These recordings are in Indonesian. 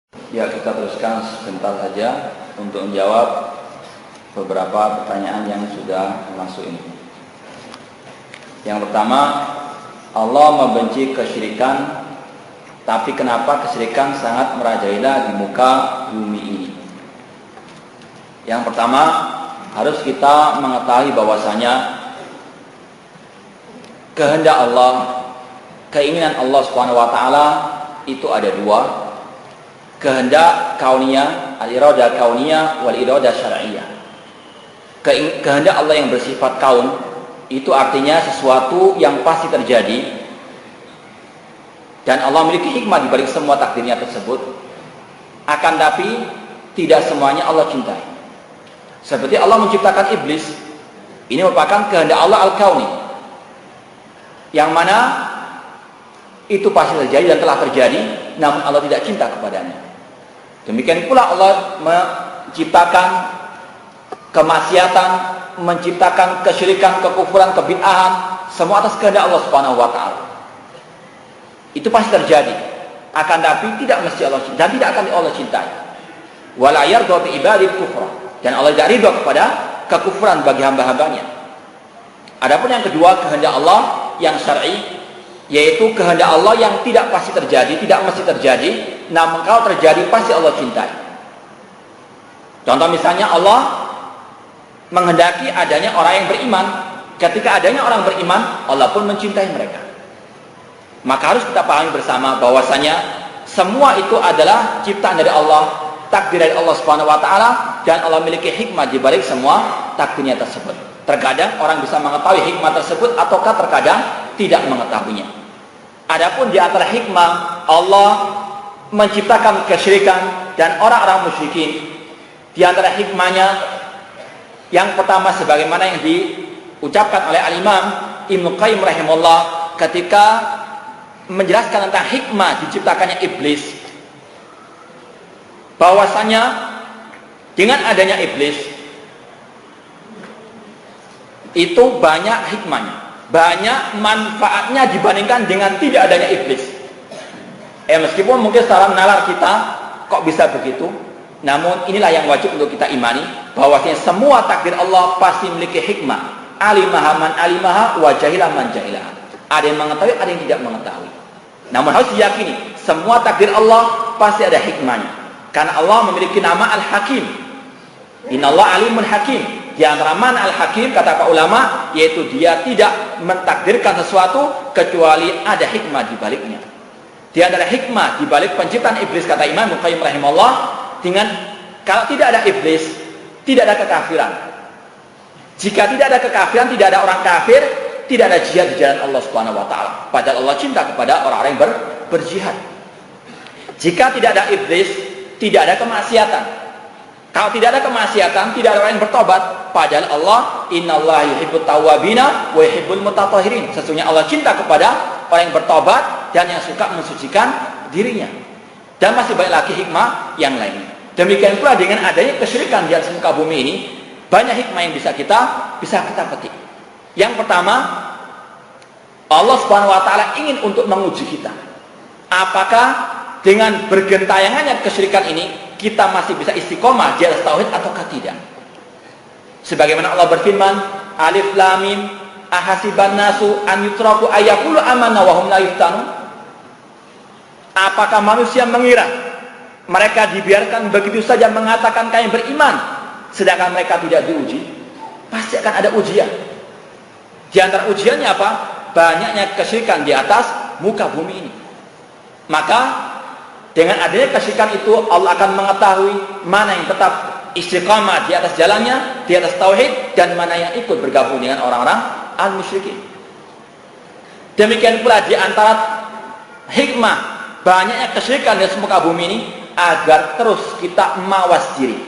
Ya, kita teruskan sebentar saja untuk menjawab beberapa pertanyaan yang sudah masuk ini. Yang pertama, Allah membenci kesyirikan, tapi kenapa kesyirikan sangat merajalela di muka bumi ini? Yang pertama, harus kita mengetahui bahwasanya kehendak Allah, keinginan Allah Subhanahu wa taala itu ada dua. Kehendak kauniyah, al-iradah kauniyah wal iradah syar'iyyah. Kehendak Allah yang bersifat kaun itu artinya sesuatu yang pasti terjadi dan Allah memiliki hikmah di balik semua takdirnya tersebut. Akan tapi tidak semuanya Allah cintai. Seperti Allah menciptakan iblis, ini merupakan kehendak Allah al-kauni, yang mana itu pasti terjadi dan telah terjadi, namun Allah tidak cinta kepadanya. Demikian pula Allah menciptakan kemaksiatan, menciptakan kesyirikan, kekufuran, kebid'ahan, semua atas kehendak Allah Subhanahu wa taala. Itu pasti terjadi. Akan tapi tidak mesti Allah cintai dan tidak akan Allah cintai. Wala yarda bi ibadil kufra. Dan Allah tidak ridha kepada kekufuran bagi hamba-hambanya. Adapun yang kedua, kehendak Allah yang syar'i, yaitu kehendak Allah yang tidak pasti terjadi, tidak mesti terjadi, namun kalau terjadi pasti Allah cintai. Contoh misalnya Allah menghendaki adanya orang yang beriman. Ketika adanya orang beriman, Allah pun mencintai mereka. Maka harus kita pahami bersama bahwasanya semua itu adalah ciptaan dari Allah, takdir dari Allah Subhanahu wa taala, dan Allah memiliki hikmah di balik semua takdirnya tersebut. Terkadang orang bisa mengetahui hikmah tersebut ataukah terkadang tidak mengetahuinya. Adapun di antara hikmah Allah menciptakan kesyirikan dan orang-orang musyrikin, di antara hikmahnya yang pertama sebagaimana yang diucapkan oleh Al-Imam Ibnu Qayyim rahimahullah ketika menjelaskan tentang hikmah diciptakannya iblis, bahwasanya dengan adanya iblis itu banyak hikmahnya, banyak manfaatnya dibandingkan dengan tidak adanya iblis. Meskipun mungkin secara nalar kita kok bisa begitu, namun inilah yang wajib untuk kita imani, bahwasanya semua takdir Allah pasti memiliki hikmah. Alimaha man alimaha wa jahilah man jahilah. Ada yang mengetahui, ada yang tidak mengetahui. Namun harus diyakini semua takdir Allah pasti ada hikmahnya. Karena Allah memiliki nama Al-Hakim. Innallaha alimun hakim. Di antara mana Al-Hakim, kata para ulama, yaitu dia tidak mentakdirkan sesuatu kecuali ada hikmah di baliknya. Di antara hikmah di balik penciptaan iblis, kata Imam Ibnu Qayyim rahimahullah, dengan kalau tidak ada iblis, tidak ada kekafiran. Jika tidak ada kekafiran, tidak ada orang kafir, tidak ada jihad di jalan Allah Subhanahu wa taala. Padahal Allah cinta kepada orang-orang yang berjihad. Jika tidak ada iblis, tidak ada kemaksiatan. Kalau tidak ada kemaksiatan, tidak ada orang yang bertobat. Padahal Allah, innallaha yuhibbut tawwabina wa yuhibbul mutatahhirin. Sesungguhnya Allah cinta kepada orang yang bertobat dan yang suka mensucikan dirinya. Dan masih banyak lagi hikmah yang lainnya. Demikian pula dengan adanya kesyirikan di atas muka bumi ini, banyak hikmah yang bisa kita petik. Yang pertama, Allah Subhanahu wa taala ingin untuk menguji kita. Apakah dengan bergentayangannya kesyirikan ini kita masih bisa istiqomah di atas tauhid ataukah tidak? Sebagaimana Allah berfirman, Alif Lam Mim, ahasiban nasu an yutraku ayaqulu amanna wa hum la yuftanun. Apakah manusia mengira mereka dibiarkan begitu saja mengatakan kami beriman sedangkan mereka tidak diuji? Pasti akan ada ujian. Di antara ujiannya apa? Banyaknya kesyirikan di atas muka bumi ini. Maka dengan adanya kesyirikan itu Allah akan mengetahui mana yang tetap istiqamah di atas jalannya, di atas tauhid, dan mana yang ikut bergabung dengan orang-orang al-musyrikin. Demikian pula di antara hikmah banyaknya kesyirikan di atas muka bumi ini agar terus kita mawas diri,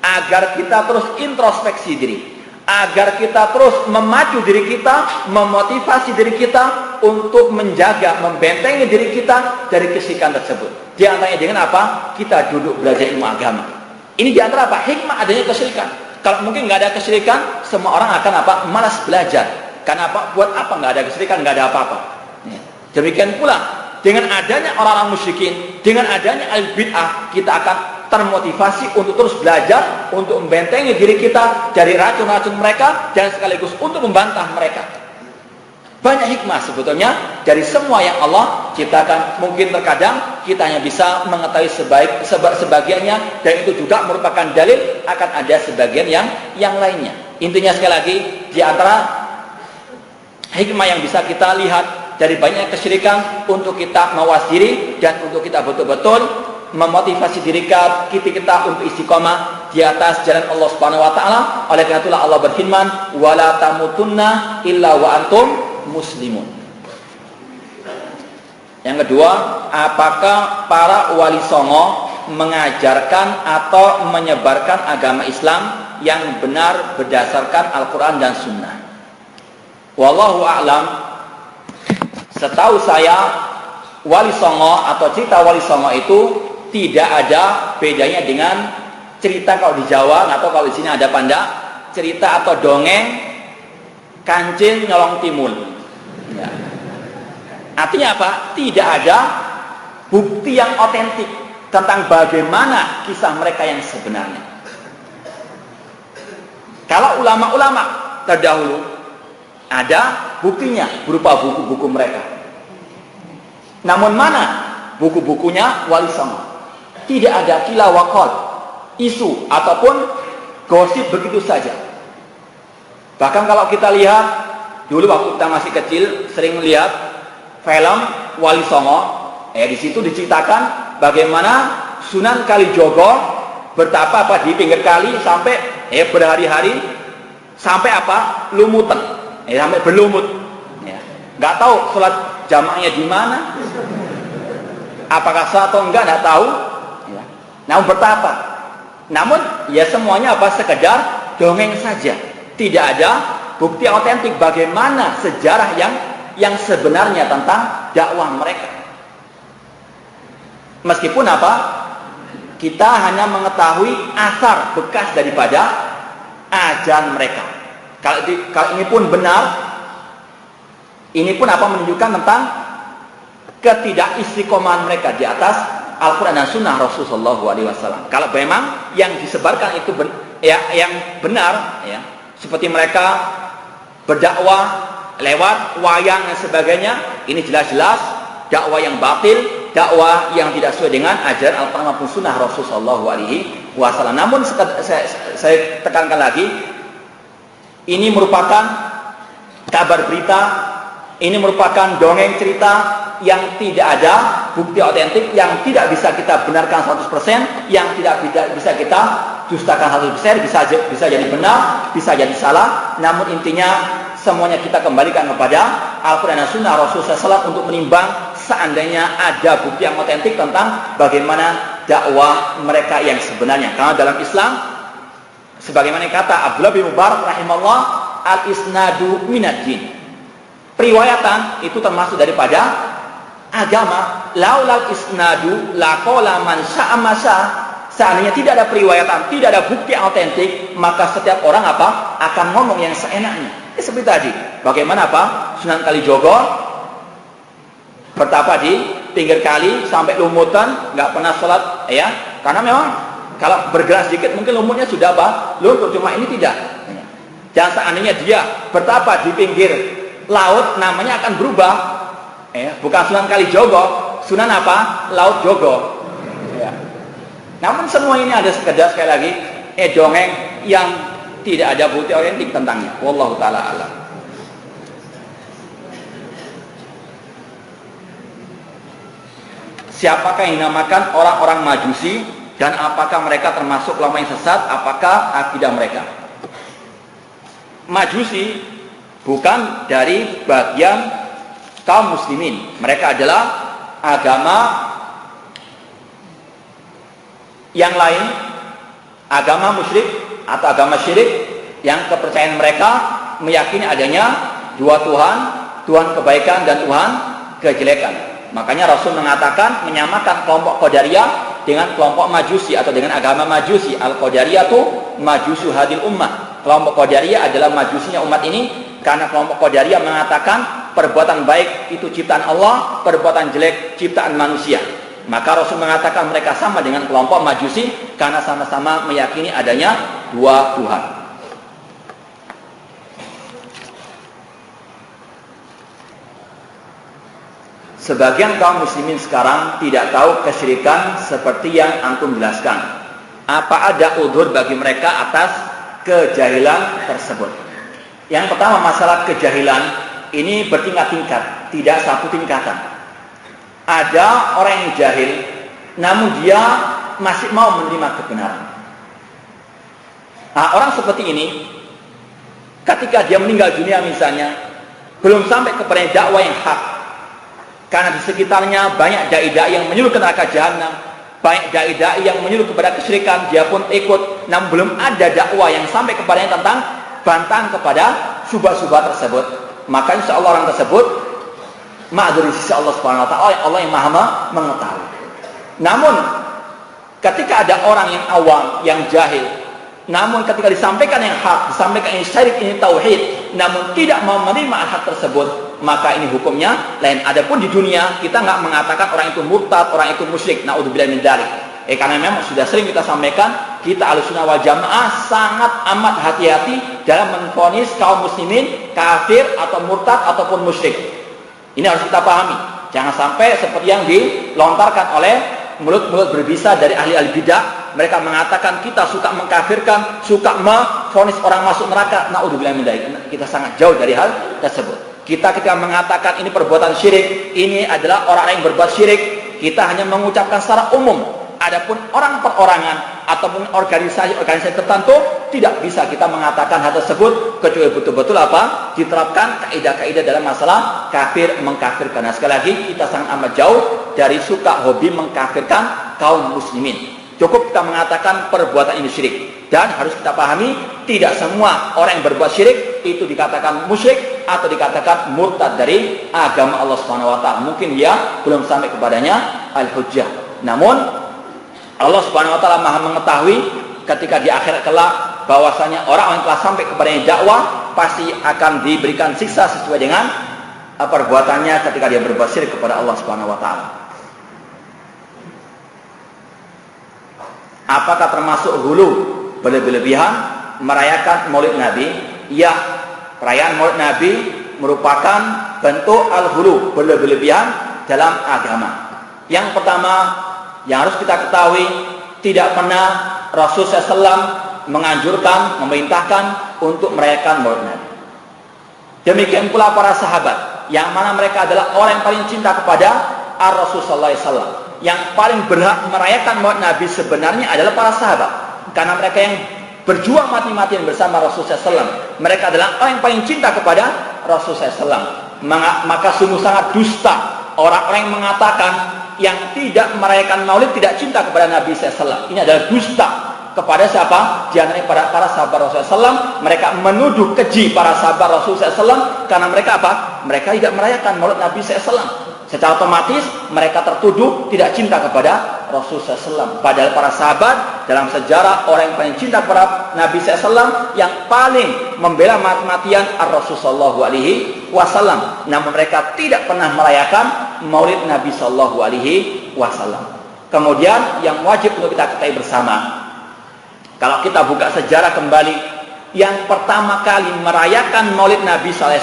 agar kita terus introspeksi diri, agar kita terus memacu diri kita, memotivasi diri kita untuk menjaga, membentengi diri kita dari kesyirikan tersebut. Di antaranya dengan apa? Kita duduk belajar ilmu agama. Ini di antara apa? Hikmah adanya kesyirikan. Kalau mungkin nggak ada kesyirikan, semua orang akan apa? Malas belajar. Karena apa? Buat apa nggak ada kesyirikan? Nggak ada apa-apa. Demikian pula dengan adanya orang-orang musyrikin, dengan adanya al-bid'ah, kita akan termotivasi untuk terus belajar, untuk membentengi diri kita dari racun-racun mereka, dan sekaligus untuk membantah mereka. Banyak hikmah sebetulnya dari semua yang Allah ciptakan. Mungkin terkadang kita hanya bisa mengetahui sebagiannya, dan itu juga merupakan dalil akan ada sebagian yang lainnya. Intinya sekali lagi, di antara hikmah yang bisa kita lihat dari banyak kesyirikan, untuk kita mawas diri dan untuk kita betul-betul memotivasi diri kita untuk istiqomah di atas jalan Allah Subhanahu wa taala. Oleh karena itulah Allah berfirman, "Wala tamutunna illa wa antum muslimun." Yang kedua, apakah para wali songo mengajarkan atau menyebarkan agama Islam yang benar berdasarkan Al-Quran dan Sunnah? Wallahu a'lam. Setahu saya, wali songo atau cerita wali songo itu tidak ada bedanya dengan cerita kalau di Jawa, atau kalau di sini ada panda, cerita atau dongeng kancil nyolong timun. Ya. Artinya apa? Tidak ada bukti yang otentik tentang bagaimana kisah mereka yang sebenarnya. Kalau ulama-ulama terdahulu ada buktinya berupa buku-buku mereka. Namun mana buku-bukunya wali songo? Tidak ada qila wa qal, isu ataupun gosip begitu saja. Bahkan kalau kita lihat dulu waktu kita masih kecil, sering melihat film wali songo. Di situ diceritakan bagaimana Sunan Kalijogo bertapa di pinggir kali sampai berhari-hari, sampai lumutan, sampai berlumut. Nggak tahu sholat jamaahnya di mana, apakah sah atau enggak, nggak tahu. Namun bertapa. Namun ya semuanya sekedar dongeng saja. Tidak ada bukti otentik bagaimana sejarah yang sebenarnya tentang dakwah mereka. Meskipun kita hanya mengetahui asar bekas daripada ajaran mereka. Kalau ini pun benar, ini pun menunjukkan tentang ketidakistiqomahan mereka di atas Al-Quran dan Sunnah Rasulullah SAW. Kalau memang yang disebarkan itu yang benar, seperti mereka berdakwah lewat wayang dan sebagainya, ini jelas-jelas dakwah yang batil, dakwah yang tidak sesuai dengan ajaran Al-Quran maupun Sunnah Rasulullah SAW. Namun saya tekankan lagi, ini merupakan kabar berita, ini merupakan dongeng cerita yang tidak ada bukti otentik, yang tidak bisa kita benarkan 100%, yang tidak bisa kita dustakan 100%, bisa jadi benar, bisa jadi salah. Namun intinya semuanya kita kembalikan kepada Al-Quran dan Sunnah Rasulullah SAW untuk menimbang seandainya ada bukti yang otentik tentang bagaimana dakwah mereka yang sebenarnya. Karena dalam Islam, sebagaimana kata Abdullah bin Mubarak rahimahullah, al-isnadu minad-din. Periwayatan itu termasuk daripada agama. Laulal isnadu laqala man sya'a ma sya'a. Seandainya tidak ada periwayatan, tidak ada bukti yang otentik, maka setiap orang akan ngomong yang seenaknya. Seperti tadi, bagaimana Sunan Kalijogo bertapa di pinggir kali sampai lumutan, nggak pernah sholat, karena memang kalau bergerak sedikit mungkin lumutnya sudah luntur, cuma ini tidak. Jangan seandainya dia bertapa di pinggir laut, namanya akan berubah, bukan Sunan Kalijogo, Sunan Laut Jogo. Namun semua ini ada sekedar, sekali lagi, dongeng yang tidak ada bukti otentik tentangnya. Wallahu ta'ala a'lam. Siapakah yang dinamakan orang-orang Majusi, dan apakah mereka termasuk ulama yang sesat? Apakah akidah mereka? Majusi bukan dari bagian kaum muslimin. Mereka adalah agama yang lain, agama musyrik atau agama syirik, yang kepercayaan mereka meyakini adanya dua Tuhan, Tuhan kebaikan dan Tuhan kejelekan. Makanya Rasul mengatakan, menyamakan kelompok Qadariyah dengan kelompok Majusi atau dengan agama Majusi. Al-Qadariyah itu majusu hadil ummah. Kelompok Qadariyah adalah majusinya umat ini, karena kelompok Qadariyah mengatakan perbuatan baik itu ciptaan Allah, perbuatan jelek ciptaan manusia. Maka Rasul mengatakan mereka sama dengan kelompok Majusi karena sama-sama meyakini adanya dua Tuhan. Sebagian kaum muslimin sekarang tidak tahu kesyirikan seperti yang antum jelaskan. Apa ada udzur bagi mereka atas kejahilan tersebut? Yang pertama, masalah kejahilan ini bertingkat-tingkat, tidak satu tingkatan. Ada orang yang jahil, namun dia masih mau menerima kebenaran. Nah, orang seperti ini, ketika dia meninggal dunia misalnya, belum sampai kepada dakwah yang hak, karena di sekitarnya banyak dai-dai yang menyuruh ke neraka jahanam, banyak dai-dai yang menyuruh kepada kesyirikan, dia pun ikut, namun belum ada dakwah yang sampai kepadanya tentang bantahan kepada subhat-subhat tersebut. Maka insya Allah orang tersebut ma'dzur di sisi Allah Subhanahu wa taala, Allah yang Maha mengetahui. Namun ketika ada orang yang awam, yang jahil, namun ketika disampaikan yang hak, disampaikan yang syirik, ini tauhid, namun tidak mau menerima hak tersebut, maka ini hukumnya lain. Adapun di dunia kita nggak mengatakan orang itu murtad, orang itu musyrik, naudzubillah min dzalik. Karena memang sudah sering kita sampaikan, kita Ahlussunnah wal Jamaah sangat amat hati-hati dalam menvonis kaum muslimin kafir atau murtad ataupun musyrik. Ini harus kita pahami. Jangan sampai seperti yang dilontarkan oleh mulut-mulut berbisa dari ahli-ahli bidah. Mereka mengatakan kita suka mengkafirkan, suka memvonis orang masuk neraka. Naudzubillah min dzalik. Kita sangat jauh dari hal tersebut. Kita ketika mengatakan ini perbuatan syirik, ini adalah orang yang berbuat syirik, kita hanya mengucapkan secara umum. Adapun orang perorangan ataupun organisasi tertentu tidak bisa kita mengatakan hal tersebut kecuali betul-betul apa? Diterapkan kaidah-kaidah dalam masalah kafir mengkafirkan. Nah, sekali lagi kita sangat amat jauh dari suka hobi mengkafirkan kaum muslimin. Cukup kita mengatakan perbuatan ini syirik. Dan harus kita pahami, tidak semua orang yang berbuat syirik itu dikatakan musyrik atau dikatakan murtad dari agama Allah Subhanahu wa taala. Mungkin dia belum sampai kepadanya al-hujjah. Namun Allah Subhanahu wa taala Maha mengetahui ketika di akhirat kelak bahwasanya orang yang telah sampai kepadanya dakwah pasti akan diberikan siksa sesuai dengan perbuatannya ketika dia berbuat syirik kepada Allah Subhanahu wa taala. Apakah termasuk hulu berlebihan merayakan Maulid Nabi? Ya, perayaan Maulid Nabi merupakan bentuk al-hulu berlebihan dalam agama. Yang pertama yang harus kita ketahui, tidak pernah Rasulullah SAW menganjurkan, memerintahkan untuk merayakan Maulid Nabi. Demikian pula para sahabat, yang mana mereka adalah orang yang paling cinta kepada Rasulullah SAW. Yang paling berhak merayakan Maulid Nabi sebenarnya adalah para sahabat, karena mereka yang berjuang mati-matian bersama Rasulullah SAW. Mereka adalah orang yang paling cinta kepada Rasulullah SAW. Maka sungguh sangat dusta orang-orang yang mengatakan yang tidak merayakan Maulid tidak cinta kepada Nabi SAW. Ini adalah dusta kepada siapa? Di antara para sahabat Rasulullah SAW. Mereka menuduh keji para sahabat Rasulullah SAW karena mereka apa? Mereka tidak merayakan Maulid Nabi SAW. Secara otomatis mereka tertuduh tidak cinta kepada Rasulullah SAW. Padahal para sahabat dalam sejarah orang yang paling cinta kepada Nabi SAW, yang paling membela mati-matian Rasulullah SAW. Namun mereka tidak pernah merayakan Maulid Nabi SAW. Kemudian yang wajib untuk kita ketahui bersama, kalau kita buka sejarah kembali, yang pertama kali merayakan Maulid Nabi SAW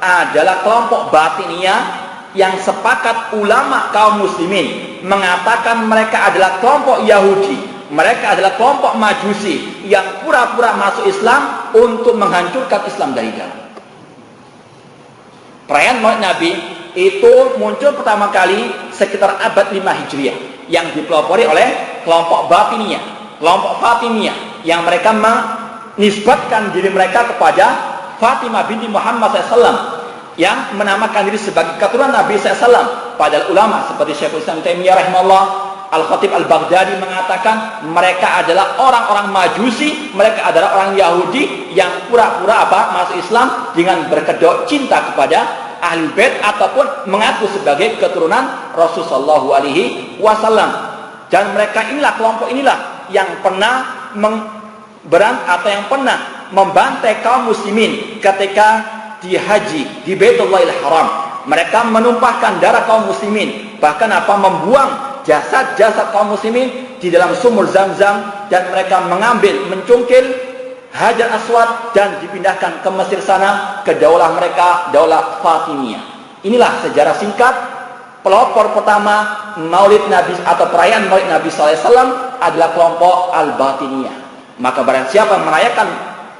adalah kelompok Batiniyah, yang sepakat ulama kaum muslimin mengatakan mereka adalah kelompok Yahudi, mereka adalah kelompok Majusi yang pura-pura masuk Islam untuk menghancurkan Islam dari dalam. Perayaan Maulid Nabi itu muncul pertama kali sekitar abad 5 Hijriah yang dipelopori oleh kelompok Batiniyah, kelompok Fatimiyah, yang mereka menisbatkan diri mereka kepada Fatimah binti Muhammad SAW, yang menamakan diri sebagai keturunan Nabi SAW. Padahal ulama seperti Syekhul Islam Taimiyah rahimahullah, Al-Khatib Al-Baghdadi mengatakan mereka adalah orang-orang Majusi, mereka adalah orang Yahudi yang pura-pura masuk Islam dengan berkedok cinta kepada Ahli Bait ataupun mengaku sebagai keturunan Rasulullah SAW. Dan mereka inilah, kelompok inilah yang pernah yang pernah membantai kaum muslimin ketika di haji di Baitullahil Haram. Mereka menumpahkan darah kaum muslimin, bahkan membuang jasad-jasad kaum muslimin di dalam sumur Zam-Zam, dan mereka mencungkil Hajar Aswad dan dipindahkan ke Mesir sana, ke daulah mereka, daulah Fatimiyah. Inilah sejarah singkat. Pelopor pertama Maulid Nabi atau perayaan Maulid Nabi SAW adalah kelompok Al-Batiniyah. Maka barang siapa merayakan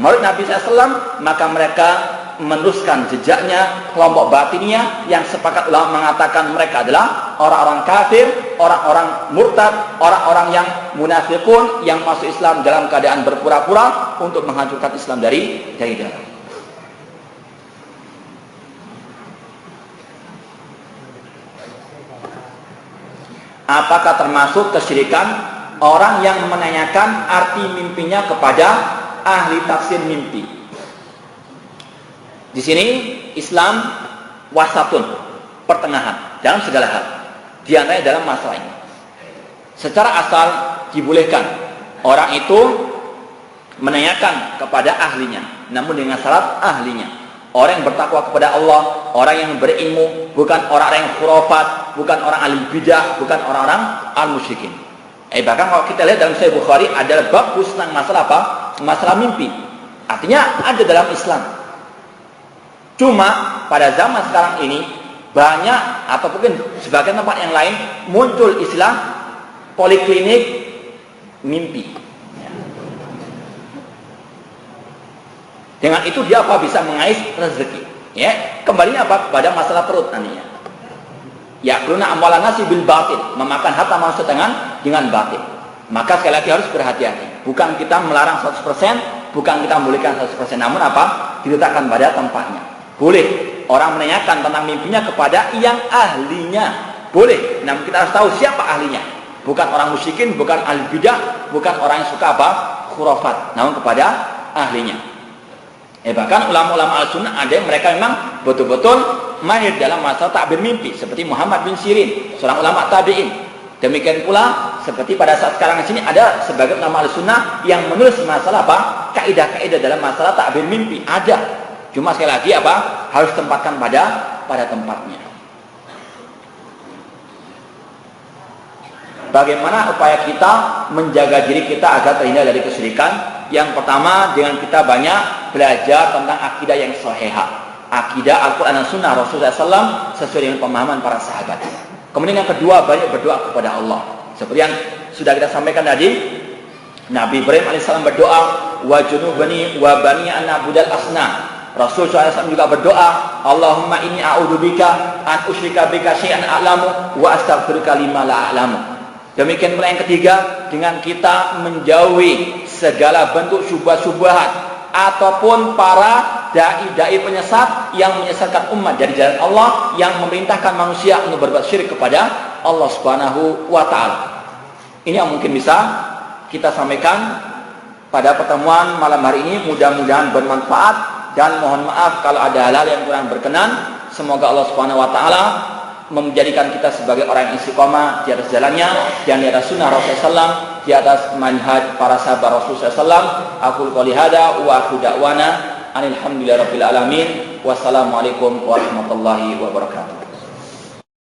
Maulid Nabi SAW, maka mereka meneruskan jejaknya kelompok Batiniyah yang sepakat ulama mengatakan mereka adalah orang-orang kafir, orang-orang murtad, orang-orang yang munafikun yang masuk Islam dalam keadaan berpura-pura untuk menghancurkan Islam dari dalam. Apakah termasuk kesyirikan orang yang menanyakan arti mimpinya kepada ahli tafsir mimpi? Di sini Islam wasatun, pertengahan dalam segala hal. Di antaranya dalam masalah ini. Secara asal dibolehkan orang itu menanyakan kepada ahlinya, namun dengan syarat ahlinya. Orang yang bertakwa kepada Allah, orang yang berilmu, bukan orang-orang yang khurafat, bukan orang ahli bidah, bukan orang-orang al-musyrikin. Bahkan kalau kita lihat dalam Sahih Bukhari ada bab khusus tentang masalah apa? Masalah mimpi. Artinya ada dalam Islam. Cuma pada zaman sekarang ini banyak atau mungkin sebagian tempat yang lain muncul istilah poliklinik mimpi. Dengan itu dia bisa mengais rezeki. Kembalinya pada masalah perut nantinya. Yakuluna amwalan nasi bil batil, memakan harta manusia dengan batil. Maka sekali lagi harus berhati-hati. Bukan kita melarang 100%, bukan kita membolehkan 100%, namun diletakkan pada tempatnya. Boleh orang menanyakan tentang mimpinya kepada yang ahlinya. Boleh, namun kita harus tahu siapa ahlinya. Bukan orang musyrikin, bukan ahli bidah, bukan orang yang suka khurafat, namun kepada ahlinya. Bahkan ulama-ulama al-sunnah ada yang mereka memang betul-betul mahir dalam masalah takbir mimpi, seperti Muhammad bin Sirin, seorang ulama tabi'in. Demikian pula seperti pada saat sekarang di sini ada sebagian ulama al-sunnah yang menulis masalah kaidah-kaidah dalam masalah takbir mimpi. Ada. Cuma sekali lagi harus tempatkan pada tempatnya. Bagaimana upaya kita menjaga diri kita agar terhindar dari kesyirikan? Yang pertama, dengan kita banyak belajar tentang akidah yang sahihah, akidah Al-Quran dan Sunnah Rasulullah SAW sesuai dengan pemahaman para sahabat. Kemudian yang kedua, banyak berdoa kepada Allah. Seperti yang sudah kita sampaikan tadi, Nabi Ibrahim AS berdoa, wa junubani wa bani an na'budal asnam. Rasulullah SAW juga berdoa, Allahumma inni a'udzubika an usyrika bika syai'an a'lamu wa astaghfiruka lima la a'lamu. Demikian pula yang ketiga, dengan kita menjauhi segala bentuk syubhat-syubhat ataupun para dai-dai penyesat yang menyesatkan umat dari jalan Allah, yang memerintahkan manusia untuk berbuat syirik kepada Allah Subhanahu wa taala. Ini yang mungkin bisa kita sampaikan pada pertemuan malam hari ini. Mudah-mudahan bermanfaat, dan mohon maaf kalau ada hal-hal yang kurang berkenan. Semoga Allah Subhanahu wa taala menjadikan kita sebagai orang yang istiqomah di atas jalannya, dan di atas sunnah Rasulullah SAW, di atas manhaj para sahabat Rasulullah SAW. Aqul qouli hada wa akhu da'wana alhamdulillahirabbil alamin. Wassalamualaikum warahmatullahi wabarakatuh.